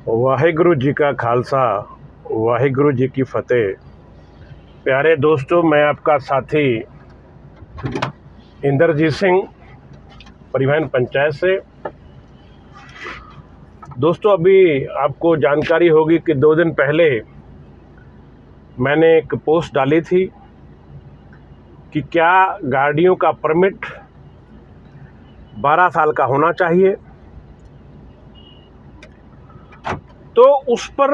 वाहिगुरु जी का खालसा, वाहिगुरु जी की फतेह। प्यारे दोस्तों, मैं आपका साथी इंद्रजीत सिंह, परिवहन पंचायत से। दोस्तों, अभी आपको जानकारी होगी कि 2 दिन पहले मैंने एक पोस्ट डाली थी कि क्या गाड़ियों का परमिट 12 साल का होना चाहिए। तो उस पर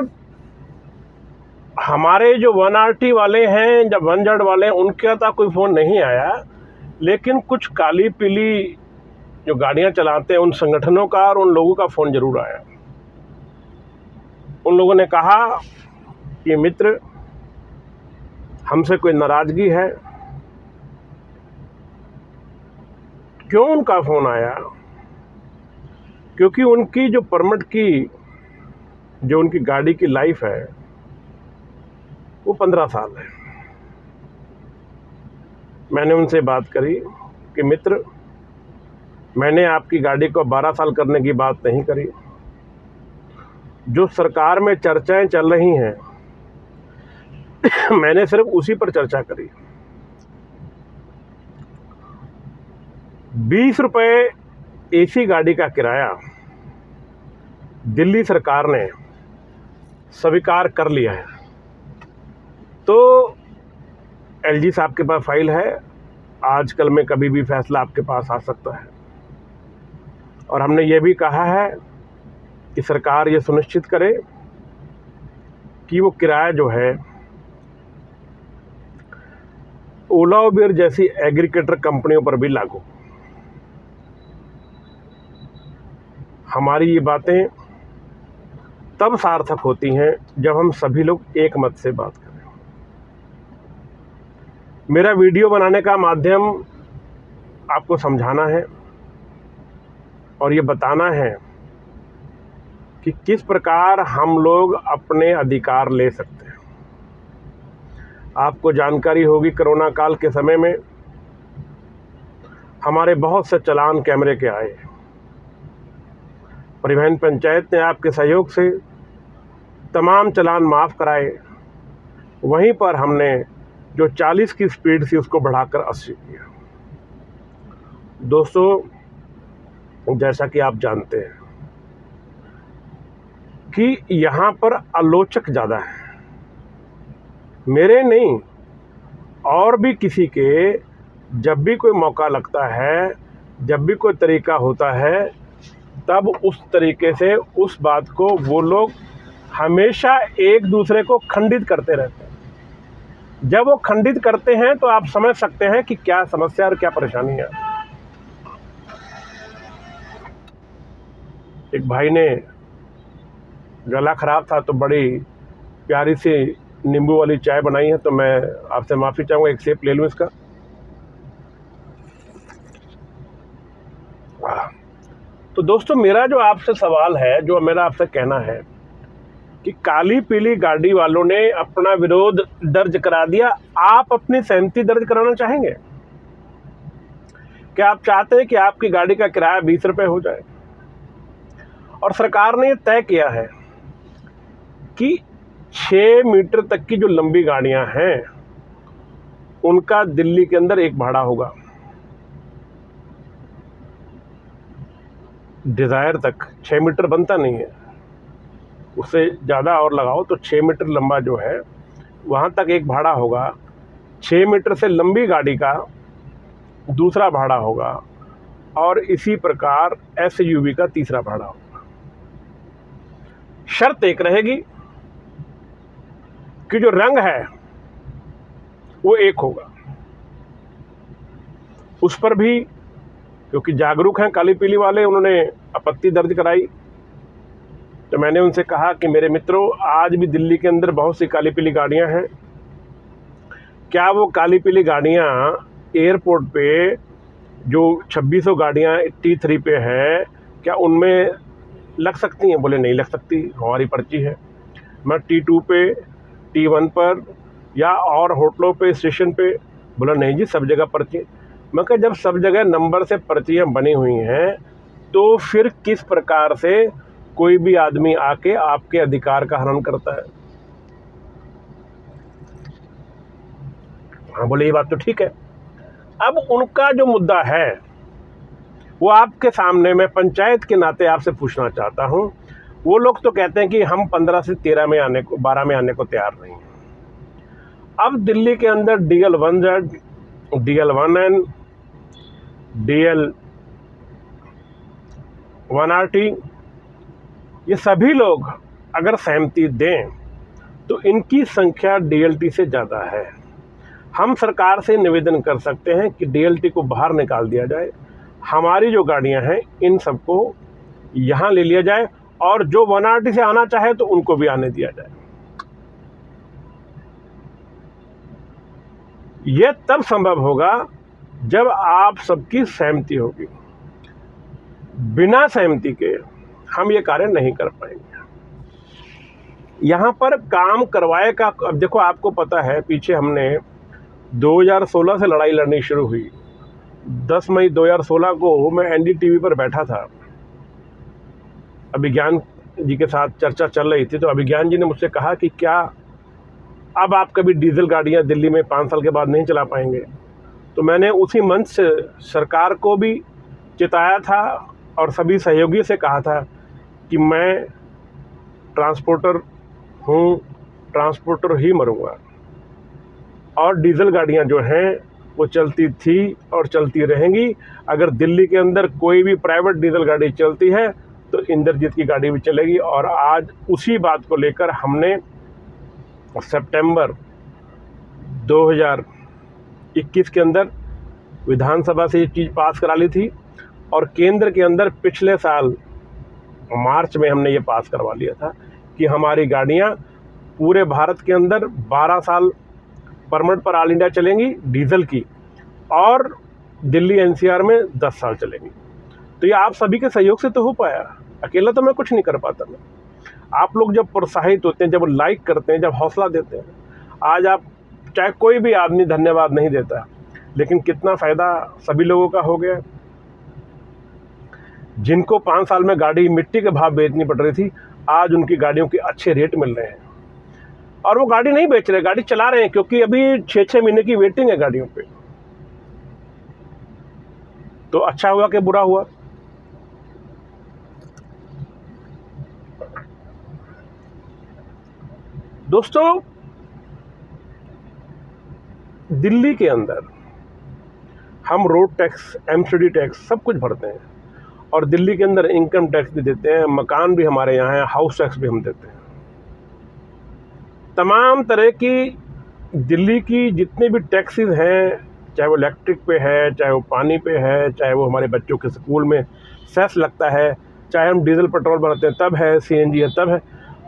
हमारे जो 1RT वाले हैं, जब 1Z वाले हैं, उनका तो कोई फ़ोन नहीं आया, लेकिन कुछ काली पीली जो गाड़ियां चलाते हैं उन संगठनों का और उन लोगों का फ़ोन ज़रूर आया। उन लोगों ने कहा कि मित्र, हमसे कोई नाराज़गी है। क्यों उनका फ़ोन आया? क्योंकि उनकी जो परमिट की जो उनकी गाड़ी की लाइफ है वो 15 साल है। मैंने उनसे बात करी कि मित्र, मैंने आपकी गाड़ी को 12 साल करने की बात नहीं करी। जो सरकार में चर्चाएं चल रही हैं मैंने सिर्फ उसी पर चर्चा करी। 20 रुपये AC गाड़ी का किराया दिल्ली सरकार ने स्वीकार कर लिया है। तो LG साहब के पास फाइल है, आजकल में कभी भी फैसला आपके पास आ सकता है। और हमने ये भी कहा है कि सरकार ये सुनिश्चित करे कि वो किराया जो है ओला उबेर जैसी एग्रीगेटर कंपनियों पर भी लागू। हमारी ये बातें तब सार्थक होती हैं जब हम सभी लोग एक मत से बात करें। मेरा वीडियो बनाने का माध्यम आपको समझाना है और ये बताना है कि किस प्रकार हम लोग अपने अधिकार ले सकते हैं। आपको जानकारी होगी, कोरोना काल के समय में हमारे बहुत से चालान कैमरे के आए। परिवहन पंचायत ने आपके सहयोग से तमाम चालान माफ़ कराए। वहीं पर हमने जो 40 की स्पीड थी उसको बढ़ाकर 80 किया। दोस्तों, जैसा कि आप जानते हैं कि यहाँ पर आलोचक ज़्यादा हैं, मेरे नहीं और भी किसी के। जब भी कोई मौका लगता है, जब भी कोई तरीका होता है, तब उस तरीके से उस बात को वो लोग हमेशा एक दूसरे को खंडित करते रहते हैं। जब वो खंडित करते हैं तो आप समझ सकते हैं कि क्या समस्या और क्या परेशानी है। एक भाई ने गला खराब था तो बड़ी प्यारी सी नींबू वाली चाय बनाई है, तो मैं आपसे माफ़ी चाहूँगा, एक सेप ले लूँ इसका। तो दोस्तों, मेरा जो आपसे सवाल है, जो मेरा आपसे कहना है कि काली पीली गाड़ी वालों ने अपना विरोध दर्ज करा दिया, आप अपनी सहमति दर्ज कराना चाहेंगे? क्या आप चाहते हैं कि आपकी गाड़ी का किराया 20 रुपये हो जाए? और सरकार ने तय किया है कि 6 मीटर तक की जो लंबी गाड़ियां हैं उनका दिल्ली के अंदर एक भाड़ा होगा। डिज़ायर तक 6 मीटर बनता नहीं है, उससे ज़्यादा और लगाओ तो 6 मीटर लंबा जो है वहाँ तक एक भाड़ा होगा। 6 मीटर से लंबी गाड़ी का दूसरा भाड़ा होगा और इसी प्रकार SUV का तीसरा भाड़ा होगा। शर्त एक रहेगी कि जो रंग है वो एक होगा। उस पर भी क्योंकि जागरूक हैं काली पीली वाले, उन्होंने आपत्ति दर्ज कराई। तो मैंने उनसे कहा कि मेरे मित्रों, आज भी दिल्ली के अंदर बहुत सी काली पीली गाड़ियां हैं। क्या वो काली पीली गाड़ियां एयरपोर्ट पे जो 2600 गाड़ियां T3 पे है, क्या उनमें लग सकती हैं? बोले नहीं लग सकती, हमारी पर्ची है। मैं T2 पे, T1 पर या और होटलों पे, स्टेशन पे। बोला नहीं जी, सब जगह पर्ची। मैं कहा, जब सब जगह नंबर से पर्चियाँ बनी हुई हैं तो फिर किस प्रकार से कोई भी आदमी आके आपके अधिकार का हनन करता है। हाँ, बोले ये बात तो ठीक है। अब उनका जो मुद्दा है वो आपके सामने मैं पंचायत के नाते आपसे पूछना चाहता हूँ। वो लोग तो कहते हैं कि हम 15 से 13 में आने को 12 में आने को तैयार नहीं हैं। अब दिल्ली के अंदर DL1Z, DL1N, DL1RT ये सभी लोग अगर सहमति दें तो इनकी संख्या DLT से ज़्यादा है। हम सरकार से निवेदन कर सकते हैं कि DLT को बाहर निकाल दिया जाए, हमारी जो गाड़ियां हैं इन सबको यहाँ ले लिया जाए और जो 1RT से आना चाहे तो उनको भी आने दिया जाए। यह तब संभव होगा जब आप सबकी सहमति होगी। बिना सहमति के हम ये कार्य नहीं कर पाएंगे। यहाँ पर काम करवाए का, अब देखो आपको पता है पीछे हमने 2016 से लड़ाई लड़नी शुरू हुई। 10 मई 2016 को मैं NDTV पर बैठा था, अभिज्ञान जी के साथ चर्चा चल रही थी। तो अभिज्ञान जी ने मुझसे कहा कि क्या अब आप कभी डीजल गाड़ियां दिल्ली में 5 साल के बाद नहीं चला पाएंगे? तो मैंने उसी मंच से सरकार को भी चिताया था और सभी सहयोगियों से कहा था कि मैं ट्रांसपोर्टर हूँ, ट्रांसपोर्टर ही मरूँगा और डीजल गाड़ियाँ जो हैं वो चलती थी और चलती रहेंगी। अगर दिल्ली के अंदर कोई भी प्राइवेट डीजल गाड़ी चलती है तो इंद्रजीत की गाड़ी भी चलेगी। और आज उसी बात को लेकर हमने सितंबर 2021 के अंदर विधानसभा से ये चीज़ पास करा ली थी और केंद्र के अंदर पिछले साल मार्च में हमने ये पास करवा लिया था कि हमारी गाड़ियाँ पूरे भारत के अंदर 12 साल परमिट पर ऑल इंडिया चलेंगी डीजल की और दिल्ली NCR में 10 साल चलेंगी। तो ये आप सभी के सहयोग से तो हो पाया, अकेला तो मैं कुछ नहीं कर पाता। मैं आप लोग जब प्रोत्साहित होते हैं, जब लाइक करते हैं, जब हौसला देते हैं, आज आप चाहे कोई भी आदमी धन्यवाद नहीं देता, लेकिन कितना फ़ायदा सभी लोगों का हो गया। जिनको 5 साल में गाड़ी मिट्टी के भाव बेचनी पड़ रही थी, आज उनकी गाड़ियों के अच्छे रेट मिल रहे हैं और वो गाड़ी नहीं बेच रहे, गाड़ी चला रहे हैं, क्योंकि अभी 6-6 महीने की वेटिंग है गाड़ियों पे। तो अच्छा हुआ कि बुरा हुआ? दोस्तों, दिल्ली के अंदर हम रोड टैक्स, MCD टैक्स सब कुछ भरते हैं और दिल्ली के अंदर इनकम टैक्स भी देते हैं, मकान भी हमारे यहाँ है, हाउस टैक्स भी हम देते हैं। तमाम तरह की दिल्ली की जितने भी टैक्सेस हैं, चाहे वो इलेक्ट्रिक पे है, चाहे वो पानी पे है, चाहे वो हमारे बच्चों के स्कूल में सेस लगता है, चाहे हम डीजल पेट्रोल भरते हैं तब है, CNG है तब है,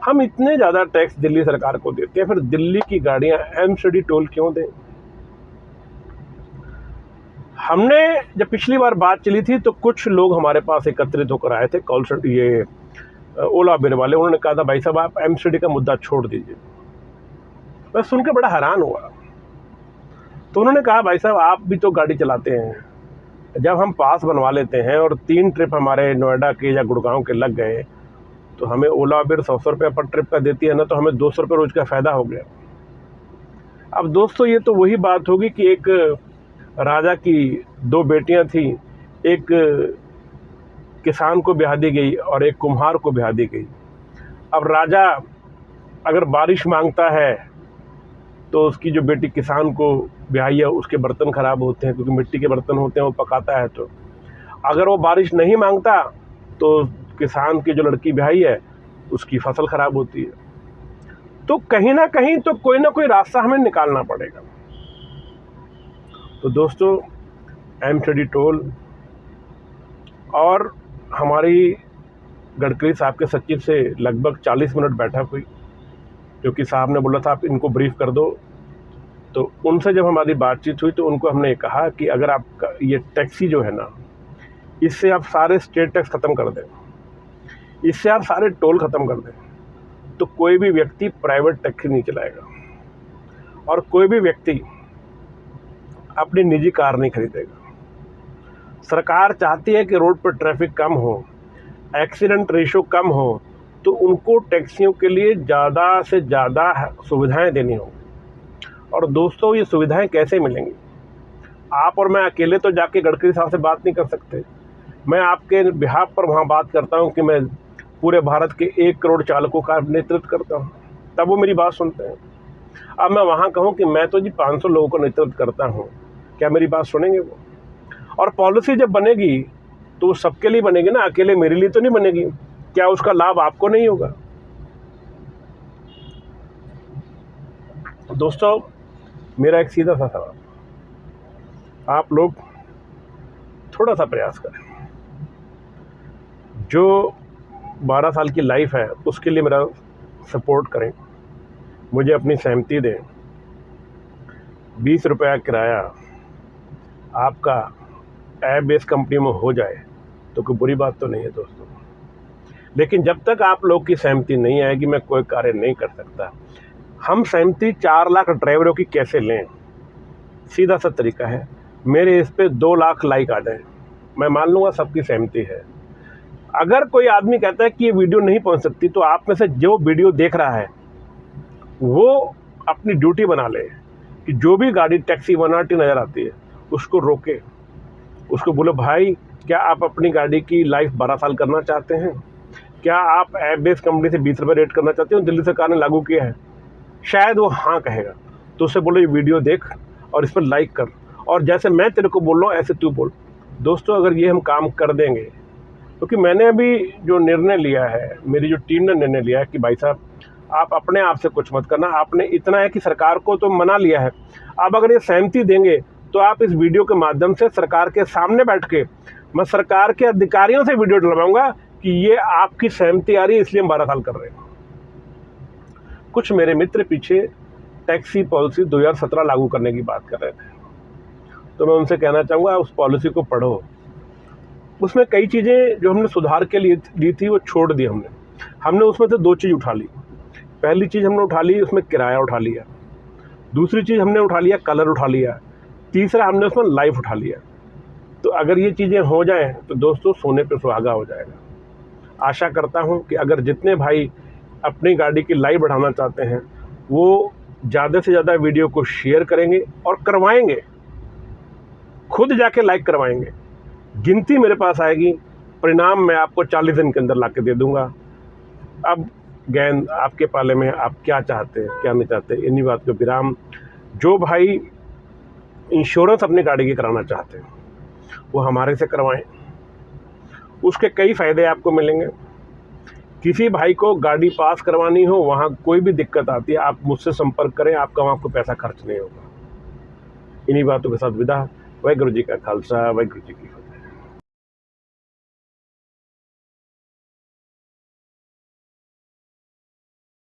हम इतने ज़्यादा टैक्स दिल्ली सरकार को देते हैं। फिर दिल्ली की गाड़ियाँ MCD टोल क्यों दें? हमने जब पिछली बार बात चली थी तो कुछ लोग हमारे पास एकत्रित होकर आए थे, कॉल सेंटर ये ओला उबेर वाले। उन्होंने कहा था भाई साहब आप MCD का मुद्दा छोड़ दीजिए। मैं सुन के बड़ा हैरान हुआ। तो उन्होंने कहा भाई साहब आप भी तो गाड़ी चलाते हैं, जब हम पास बनवा लेते हैं और 3 ट्रिप हमारे नोएडा के या गुड़गांव के लग गए तो हमें ओला उबेर 100 रुपये पर ट्रिप का देती है ना, तो हमें 200 रुपये रोज का फ़ायदा हो गया। अब दोस्तों ये तो वही बात होगी कि एक राजा की 2 बेटियां थी, एक किसान को ब्याह दी गई और एक कुम्हार को ब्याह दी गई। अब राजा अगर बारिश मांगता है तो उसकी जो बेटी किसान को ब्याही है उसके बर्तन ख़राब होते हैं, क्योंकि मिट्टी के बर्तन होते हैं, वो पकाता है। तो अगर वो बारिश नहीं मांगता तो किसान की जो लड़की ब्याही है उसकी फसल ख़राब होती है। तो कहीं ना कहीं तो कोई ना कोई रास्ता हमें निकालना पड़ेगा। तो दोस्तों, MCD टोल और हमारी गडकरी साहब के सचिव से लगभग 40 मिनट बैठक हुई, क्योंकि साहब ने बोला था आप इनको ब्रीफ कर दो। तो उनसे जब हमारी बातचीत हुई तो उनको हमने कहा कि अगर आप ये टैक्सी जो है ना, इससे आप सारे स्टेट टैक्स ख़त्म कर दें, इससे आप सारे टोल ख़त्म कर दें, तो कोई भी व्यक्ति प्राइवेट टैक्सी नहीं चलाएगा और कोई भी व्यक्ति अपनी निजी कार नहीं खरीदेगा। सरकार चाहती है कि रोड पर ट्रैफिक कम हो, एक्सीडेंट रेशो कम हो तो उनको टैक्सियों के लिए ज़्यादा से ज़्यादा सुविधाएं देनी होंगी। और दोस्तों, ये सुविधाएं कैसे मिलेंगी? आप और मैं अकेले तो जाके गडकरी साहब से बात नहीं कर सकते। मैं आपके बिहाफ पर वहाँ बात करता हूँ कि मैं पूरे भारत के 1 करोड़ चालकों का नेतृत्व करता हूँ, तब वो मेरी बात सुनते हैं। अब मैं वहाँ कहूँ कि मैं तो जी 500 लोगों का नेतृत्व करता हूँ, क्या मेरी बात सुनेंगे वो? और पॉलिसी जब बनेगी तो वो सबके लिए बनेगी ना, अकेले मेरे लिए तो नहीं बनेगी। क्या उसका लाभ आपको नहीं होगा? दोस्तों, मेरा एक सीधा सा सवाल, आप लोग थोड़ा सा प्रयास करें। जो 12 साल की लाइफ है उसके लिए मेरा सपोर्ट करें, मुझे अपनी सहमति दें। 20 रुपया किराया आपका ऐप बेस कंपनी में हो जाए तो कोई बुरी बात तो नहीं है दोस्तों। लेकिन जब तक आप लोग की सहमति नहीं आएगी मैं कोई कार्य नहीं कर सकता। हम सहमति 4 लाख ड्राइवरों की कैसे लें? सीधा सा तरीका है, मेरे इस पे 2 लाख लाइक आ जाए, मैं मान लूँगा सबकी सहमति है। अगर कोई आदमी कहता है कि ये वीडियो नहीं पहुंच सकती, तो आप में से जो वीडियो देख रहा है वो अपनी ड्यूटी बना ले कि जो भी गाड़ी टैक्सी 180 नज़र आती है उसको रोके, उसको बोलो भाई क्या आप अपनी गाड़ी की लाइफ 12 साल करना चाहते हैं? क्या आप ऐप बेस कंपनी से 20 रुपये रेट करना चाहते हो? दिल्ली सरकार ने लागू किया है। शायद वो हाँ कहेगा, तो उससे बोलो ये वीडियो देख और इस पर लाइक कर, और जैसे मैं तेरे को बोल रहा हूँ ऐसे तू बोल। दोस्तों, अगर ये हम काम कर देंगे, क्योंकि मैंने अभी जो निर्णय लिया है, मेरी जो टीम ने निर्णय लिया है कि भाई साहब आप अपने आप से कुछ मत करना, आपने इतना है कि सरकार को तो मना लिया है, अब अगर ये सहमति देंगे तो आप इस वीडियो के माध्यम से सरकार के सामने बैठ के मैं सरकार के अधिकारियों से वीडियो डलवाऊंगा कि ये आपकी सहमति आ रही है इसलिए हम 12 साल कर रहे हैं। कुछ मेरे मित्र पीछे टैक्सी पॉलिसी 2017 लागू करने की बात कर रहे थे, तो मैं उनसे कहना चाहूँगा उस पॉलिसी को पढ़ो। उसमें कई चीज़ें जो हमने सुधार के लिए ली थी वो छोड़ दी हमने उसमें से 2 चीज़ उठा ली। पहली चीज़ हमने उठा ली, उसमें किराया उठा लिया। दूसरी चीज़ हमने उठा लिया, कलर उठा लिया। तीसरा हमने उसमें लाइफ उठा लिया। तो अगर ये चीज़ें हो जाएं तो दोस्तों सोने पे सुहागा हो जाएगा। आशा करता हूँ कि अगर जितने भाई अपनी गाड़ी की लाइफ बढ़ाना चाहते हैं वो ज़्यादा से ज़्यादा वीडियो को शेयर करेंगे और करवाएंगे, खुद जाके लाइक करवाएंगे। गिनती मेरे पास आएगी, परिणाम मैं आपको 40 दिन के अंदर ला के दे दूँगा। अब गेंद आपके पाले में, आप क्या चाहते हैं क्या नहीं चाहते, इन्हीं बात को विराम। जो भाई इंश्योरेंस अपनी गाड़ी की कराना चाहते हैं वो हमारे से करवाएं, उसके कई फ़ायदे आपको मिलेंगे। किसी भाई को गाड़ी पास करवानी हो, वहाँ कोई भी दिक्कत आती है, आप मुझसे संपर्क करें, आपका वहाँ कोई पैसा खर्च नहीं होगा। इन्हीं बातों के साथ विदा। वाहिगुरू जी का खालसा, वाहिगुरू जी की फतेह।